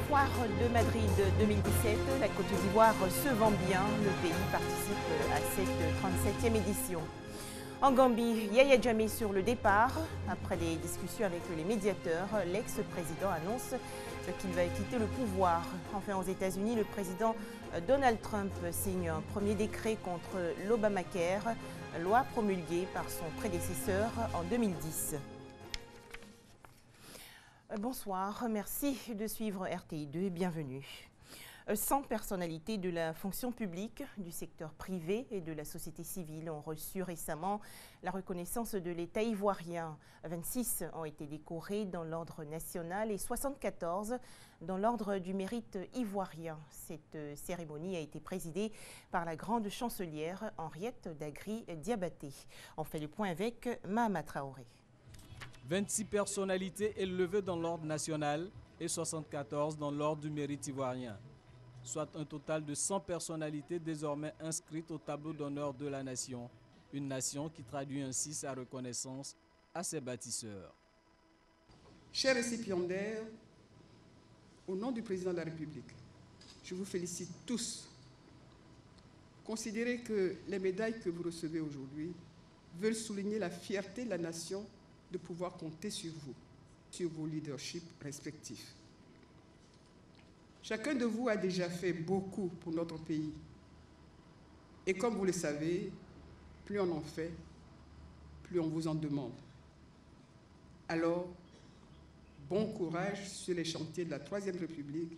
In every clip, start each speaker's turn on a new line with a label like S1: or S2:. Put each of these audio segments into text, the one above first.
S1: foire de Madrid 2017, la Côte d'Ivoire se vend bien. Le pays participe à cette 37e édition. En Gambie, Yaya Jammeh sur le départ. Après des discussions avec les médiateurs, l'ex-président annonce qu'il va quitter le pouvoir. Enfin, aux États-Unis, le président Donald Trump signe un premier décret contre l'Obamacare, loi promulguée par son prédécesseur en 2010. Bonsoir, merci de suivre RTI2 et bienvenue. 100 personnalités de la fonction publique, du secteur privé et de la société civile ont reçu récemment la reconnaissance de l'État ivoirien. 26 ont été décorés dans l'ordre national et 74 dans l'ordre du mérite ivoirien. Cette cérémonie a été présidée par la grande chancelière Henriette Dagri Diabaté. On fait le point avec Mahama Traoré.
S2: 26 personnalités élevées dans l'ordre national et 74 dans l'ordre du mérite ivoirien, soit un total de 100 personnalités désormais inscrites au tableau d'honneur de la nation, une nation qui traduit ainsi sa reconnaissance à ses bâtisseurs.
S3: Chers récipiendaires, au nom du président de la République, je vous félicite tous. Considérez que les médailles que vous recevez aujourd'hui veulent souligner la fierté de la nation de pouvoir compter sur vous, sur vos leaderships respectifs. Chacun de vous a déjà fait beaucoup pour notre pays. Et comme vous le savez, plus on en fait, plus on vous en demande. Alors, bon courage sur les chantiers de la Troisième République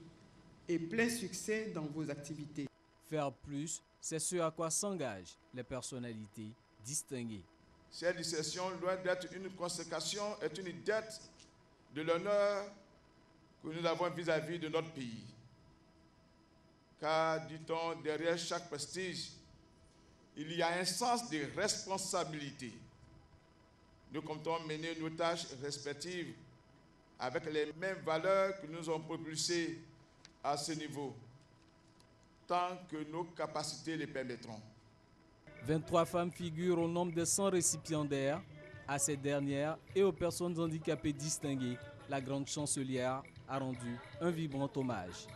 S3: et plein succès dans vos activités.
S2: Faire plus, c'est ce à quoi s'engagent les personnalités distinguées.
S4: Cette distinction doit être une consécration et une dette de l'honneur que nous avons vis-à-vis de notre pays. Car, dit-on, derrière chaque prestige, il y a un sens de responsabilité. Nous comptons mener nos tâches respectives avec les mêmes valeurs que nous ont propulsées à ce niveau, tant que nos capacités le permettront.
S2: 23 femmes figurent au nombre de 100 récipiendaires. À ces dernières et aux personnes handicapées distinguées, la grande chancelière a rendu un vibrant hommage.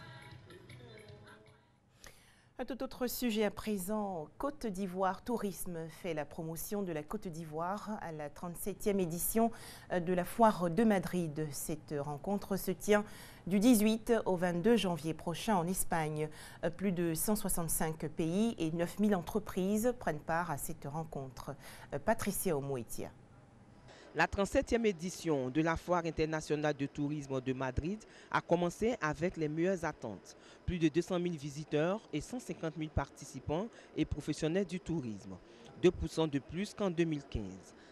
S1: Un tout autre sujet à présent, Côte d'Ivoire Tourisme fait la promotion de la Côte d'Ivoire à la 37e édition de la Foire de Madrid. Cette rencontre se tient du 18 au 22 janvier prochain en Espagne. Plus de 165 pays et 9000 entreprises prennent part à cette rencontre. Patricia Omoetia.
S5: La 37e édition de la Foire internationale de tourisme de Madrid a commencé avec les meilleures attentes. Plus de 200 000 visiteurs et 150 000 participants et professionnels du tourisme. 2% de plus qu'en 2015.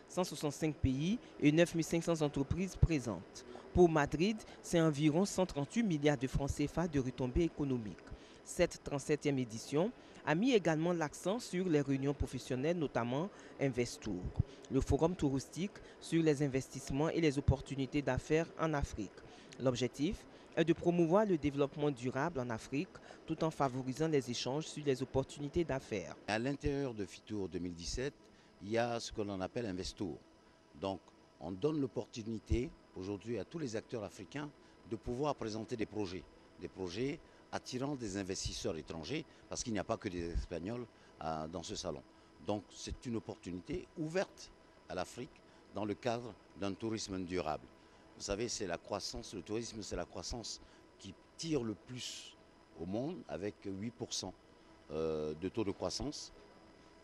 S5: 165 pays et 9 500 entreprises présentes. Pour Madrid, c'est environ 138 milliards de francs CFA de retombées économiques. Cette 37e édition a mis également l'accent sur les réunions professionnelles, notamment Investour, le forum touristique sur les investissements et les opportunités d'affaires en Afrique. L'objectif est de promouvoir le développement durable en Afrique tout en favorisant les échanges sur les opportunités d'affaires.
S6: À l'intérieur de FITOUR 2017, il y a ce que l'on appelle Investour. Donc, on donne l'opportunité aujourd'hui à tous les acteurs africains de pouvoir présenter des projets attirant des investisseurs étrangers, parce qu'il n'y a pas que des Espagnols dans ce salon. Donc c'est une opportunité ouverte à l'Afrique dans le cadre d'un tourisme durable. Vous savez, c'est la croissance, le tourisme c'est la croissance qui tire le plus au monde, avec 8% de taux de croissance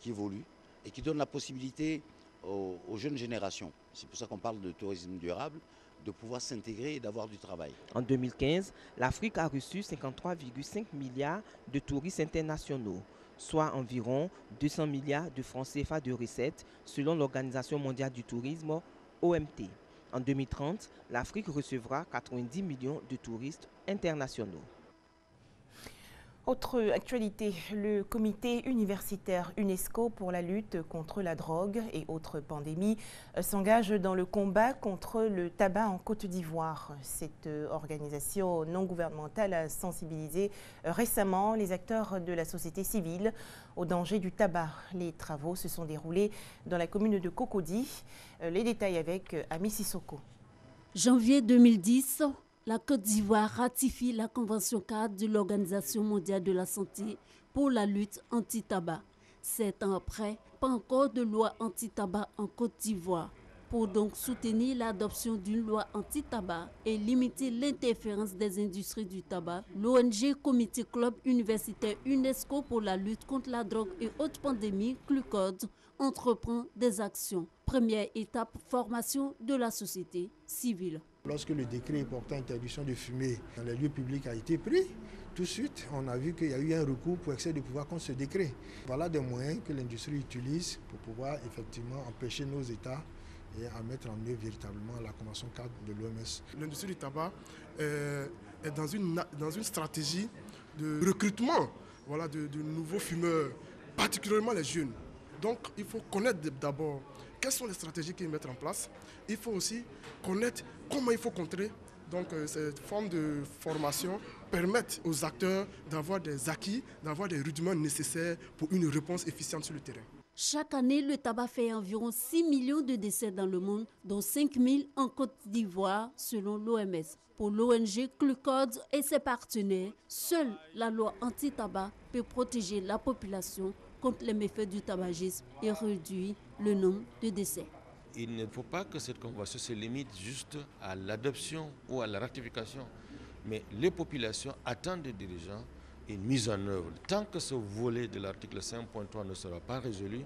S6: qui évolue et qui donne la possibilité aux jeunes générations, c'est pour ça qu'on parle de tourisme durable, de pouvoir s'intégrer et d'avoir du travail.
S5: En 2015, l'Afrique a reçu 53,5 milliards de touristes internationaux, soit environ 200 milliards de francs CFA de recettes selon l'Organisation mondiale du tourisme, OMT. En 2030, l'Afrique recevra 90 millions de touristes internationaux.
S1: Autre actualité, le comité universitaire UNESCO pour la lutte contre la drogue et autres pandémies s'engage dans le combat contre le tabac en Côte d'Ivoire. Cette organisation non gouvernementale a sensibilisé récemment les acteurs de la société civile au danger du tabac. Les travaux se sont déroulés dans la commune de Cocody. Les détails avec Ami Sissoko.
S7: Janvier 2010, la Côte d'Ivoire ratifie la Convention cadre de l'Organisation mondiale de la santé pour la lutte anti-tabac. 7 ans après, pas encore de loi anti-tabac en Côte d'Ivoire. Pour donc soutenir l'adoption d'une loi anti-tabac et limiter l'interférence des industries du tabac, l'ONG Comité Club Universitaire UNESCO pour la lutte contre la drogue et autres pandémies, CLUCOD, entreprend des actions. Première étape, formation de la société civile.
S8: Lorsque le décret portant interdiction de fumer dans les lieux publics a été pris, tout de suite, on a vu qu'il y a eu un recours pour excès de pouvoir contre ce décret. Voilà des moyens que l'industrie utilise pour pouvoir effectivement empêcher nos États et à mettre en œuvre véritablement la Convention cadre de l'OMS.
S9: L'industrie du tabac est dans une stratégie de recrutement de nouveaux fumeurs, particulièrement les jeunes. Donc il faut connaître d'abord quelles sont les stratégies qu'ils mettent en place. Il faut aussi connaître comment il faut contrer. Donc cette forme de formation permet aux acteurs d'avoir des acquis, d'avoir des rudiments nécessaires pour une réponse efficiente sur le terrain.
S7: Chaque année, le tabac fait environ 6 millions de décès dans le monde, dont 5 000 en Côte d'Ivoire, selon l'OMS. Pour l'ONG CLUCOD et ses partenaires, seule la loi anti-tabac peut protéger la population contre les méfaits du tabagisme et réduire le nombre de décès.
S10: Il ne faut pas que cette convention se limite juste à l'adoption ou à la ratification, mais les populations attendent des dirigeants une mise en œuvre. Tant que ce volet de l'article 5.3 ne sera pas résolu,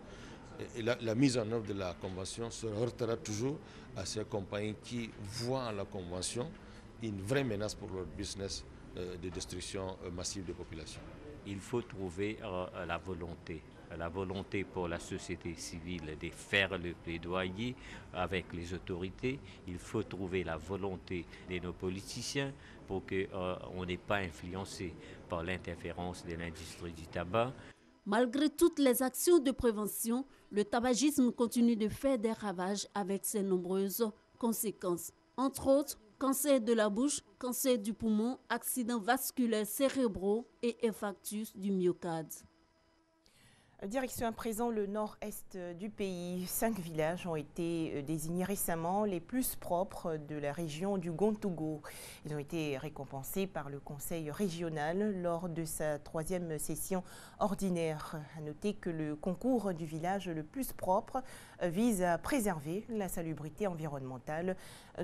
S10: la mise en œuvre de la convention se heurtera toujours à ces compagnies qui voient en la convention une vraie menace pour leur business de destruction massive des populations.
S11: Il faut trouver la volonté pour la société civile de faire le plaidoyer avec les autorités. Il faut trouver la volonté de nos politiciens pour qu'on n'ait pas influencé par l'interférence de l'industrie du tabac.
S7: Malgré toutes les actions de prévention, le tabagisme continue de faire des ravages avec ses nombreuses conséquences. Entre autres, cancer de la bouche, cancer du poumon, accidents vasculaires cérébraux et infarctus du myocarde.
S1: Direction à présent le nord-est du pays. 5 villages ont été désignés récemment les plus propres de la région du Gontougo. Ils ont été récompensés par le conseil régional lors de sa 3e session ordinaire. À noter que le concours du village le plus propre vise à préserver la salubrité environnementale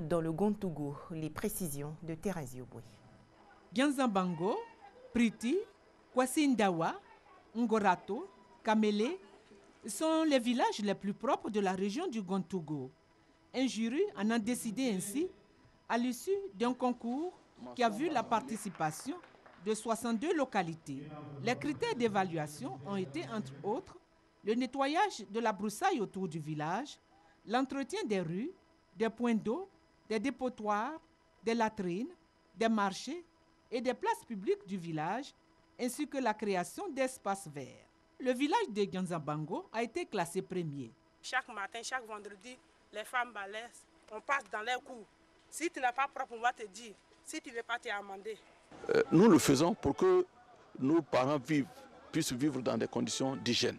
S1: dans le Gontougo. Les précisions de Thérèse Yoboué.
S12: Ganzambango, Priti, Kwasindawa, Ngorato, Kamele sont les villages les plus propres de la région du Gontougo. Un jury en a décidé ainsi à l'issue d'un concours qui a vu la participation de 62 localités. Les critères d'évaluation ont été, entre autres, le nettoyage de la broussaille autour du village, l'entretien des rues, des points d'eau, des dépotoirs, des latrines, des marchés et des places publiques du village, ainsi que la création d'espaces verts. Le village de Ganzambango a été classé premier.
S13: Chaque matin, chaque vendredi, les femmes balaissent, on passe dans les cours. Si tu n'es pas propre, on va te dire. Si tu ne veux pas, tu es amendé.
S14: Nous le faisons pour que nos parents puissent vivre dans des conditions d'hygiène.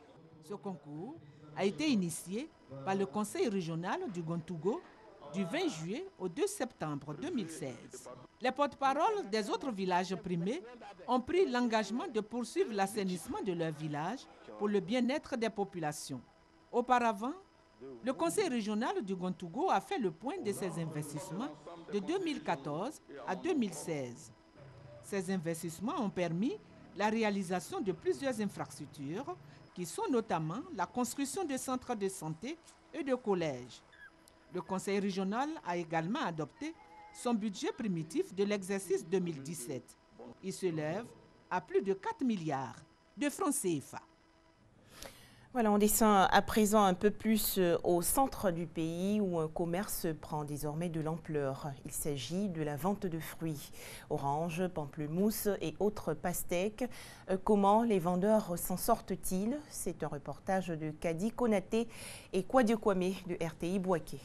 S12: Ce concours a été initié par le conseil régional du Gontougo du 20 juillet au 2 septembre 2016. Les porte-paroles des autres villages primés ont pris l'engagement de poursuivre l'assainissement de leur village pour le bien-être des populations. Auparavant, le conseil régional du Gontougo a fait le point de ses investissements de 2014 à 2016. Ces investissements ont permis la réalisation de plusieurs infrastructures qui sont notamment la construction de centres de santé et de collèges. Le conseil régional a également adopté son budget primitif de l'exercice 2017. Il se lève à plus de 4 milliards de francs CFA.
S1: Voilà, on descend à présent un peu plus au centre du pays où un commerce prend désormais de l'ampleur. Il s'agit de la vente de fruits, oranges, pamplemousses et autres pastèques. Comment les vendeurs s'en sortent-ils? C'est un reportage de Kadi Konaté et Kwadio Kwame de RTI Bouaké.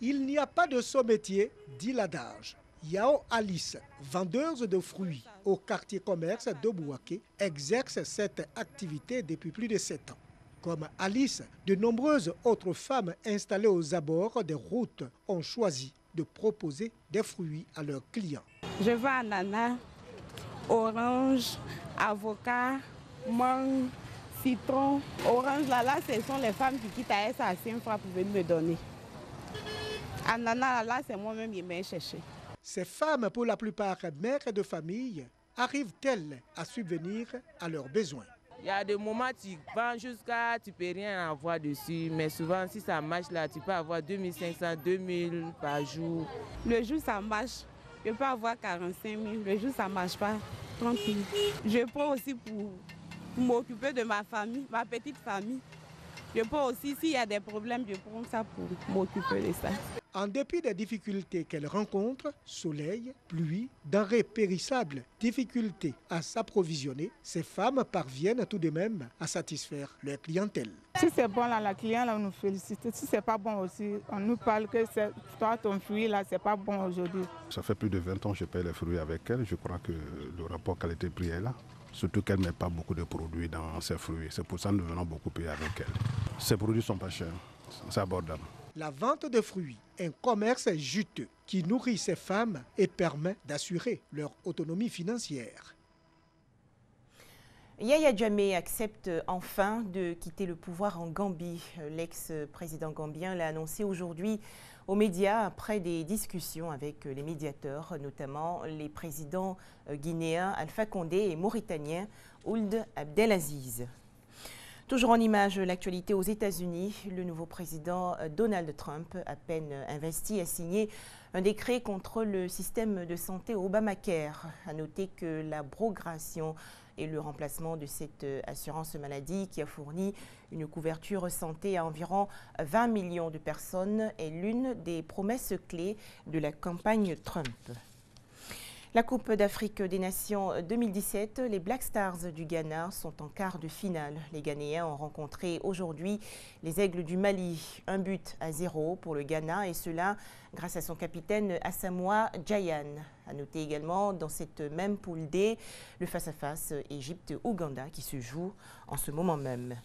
S15: Il n'y a pas de sot-métier, dit l'adage. Yao Alice, vendeuse de fruits au quartier commerce de Bouaké, exerce cette activité depuis plus de 7 ans. Comme Alice, de nombreuses autres femmes installées aux abords des routes ont choisi de proposer des fruits à leurs clients.
S16: Je vends ananas, orange, avocat, mangue, citron. Orange, là, ce sont les femmes qui quittent à ça à 5 francs pour venir me donner. Ananas, là, c'est moi-même qui vais chercher.
S15: Ces femmes, pour la plupart mères de famille, arrivent-elles à subvenir à leurs besoins?
S17: Il y a des moments tu vends jusqu'à tu peux rien avoir dessus, mais souvent si ça marche là, tu peux avoir 2500, 2000 par jour.
S16: Le jour ça marche, je peux avoir 45 000. Le jour ça marche pas, 30 000. Je prends aussi pour m'occuper de ma famille, ma petite famille. Je prends aussi, s'il y a des problèmes, je prends ça pour m'occuper de ça.
S15: En dépit des difficultés qu'elles rencontrent, soleil, pluie, denrées périssables, difficultés à s'approvisionner, ces femmes parviennent tout de même à satisfaire leur clientèle.
S18: Si c'est bon, là, la cliente là, nous félicite. Si c'est pas bon aussi, on nous parle que toi, ton fruit, là, c'est pas bon aujourd'hui.
S19: Ça fait plus de 20 ans que je paye les fruits avec elle. Je crois que le rapport qualité-prix est là. Surtout qu'elle ne met pas beaucoup de produits dans ses fruits. C'est pour ça que nous venons beaucoup payer avec elle. Ces produits ne sont pas chers, c'est abordable.
S15: La vente de fruits, un commerce juteux qui nourrit ces femmes et permet d'assurer leur autonomie financière.
S1: Yaya Jammeh accepte enfin de quitter le pouvoir en Gambie. L'ex-président gambien l'a annoncé aujourd'hui aux médias après des discussions avec les médiateurs, notamment les présidents guinéens Alpha Condé et mauritaniens Ould Abdelaziz. Toujours en image, l'actualité aux États-Unis, le nouveau président Donald Trump, à peine investi, a signé un décret contre le système de santé Obamacare. À noter que l'abrogation et le remplacement de cette assurance maladie qui a fourni une couverture santé à environ 20 millions de personnes est l'une des promesses clés de la campagne Trump. La Coupe d'Afrique des Nations 2017, les Black Stars du Ghana sont en quart de finale. Les Ghanéens ont rencontré aujourd'hui les Aigles du Mali. 1-0 pour le Ghana et cela grâce à son capitaine Asamoah Gyan. À noter également dans cette même poule D, le face-à-face Égypte-Ouganda qui se joue en ce moment même.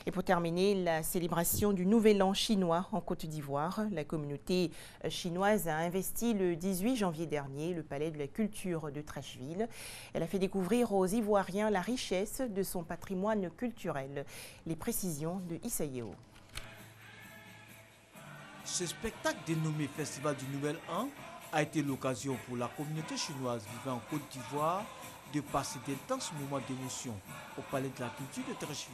S1: Et pour terminer, la célébration du Nouvel An chinois en Côte d'Ivoire. La communauté chinoise a investi le 18 janvier dernier le palais de la culture de Trècheville. Elle a fait découvrir aux Ivoiriens la richesse de son patrimoine culturel. Les précisions de Issa Yeo.
S20: Ce spectacle dénommé Festival du Nouvel An a été l'occasion pour la communauté chinoise vivant en Côte d'Ivoire de passer d'intenses moments d'émotion au palais de la culture de Trècheville.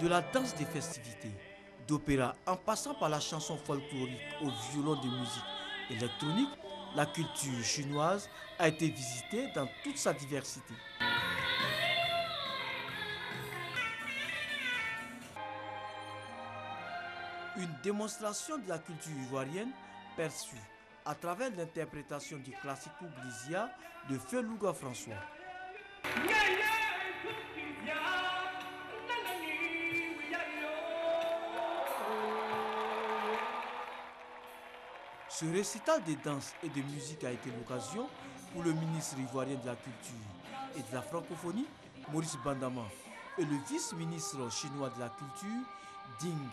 S20: De la danse des festivités, d'opéra en passant par la chanson folklorique au violon de musique électronique, la culture chinoise a été visitée dans toute sa diversité. Une démonstration de la culture ivoirienne perçue à travers l'interprétation du classique Glizia de Feu Louga François. Ce récital de danse et de musique a été l'occasion pour le ministre ivoirien de la Culture et de la Francophonie, Maurice Bandama, et le vice-ministre chinois de la Culture, Ding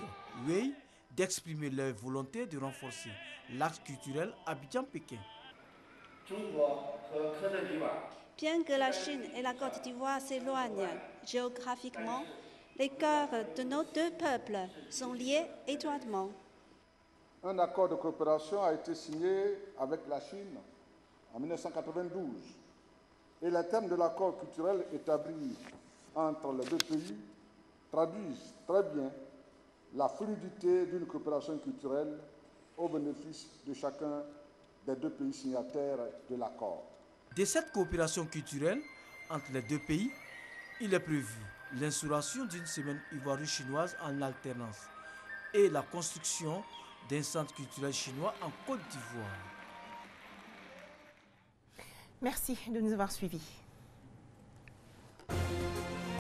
S20: Wei, d'exprimer leur volonté de renforcer l'axe culturel Abidjan-Pékin.
S21: Bien que la Chine et la Côte d'Ivoire s'éloignent géographiquement, les cœurs de nos deux peuples sont liés étroitement.
S22: Un accord de coopération a été signé avec la Chine en 1992 et les termes de l'accord culturel établi entre les deux pays traduisent très bien la fluidité d'une coopération culturelle au bénéfice de chacun des deux pays signataires de l'accord.
S20: De cette coopération culturelle entre les deux pays, il est prévu l'instauration d'une semaine ivoiro-chinoise en alternance et la construction d'un centre culturel chinois en Côte d'Ivoire.
S1: Merci de nous avoir suivis.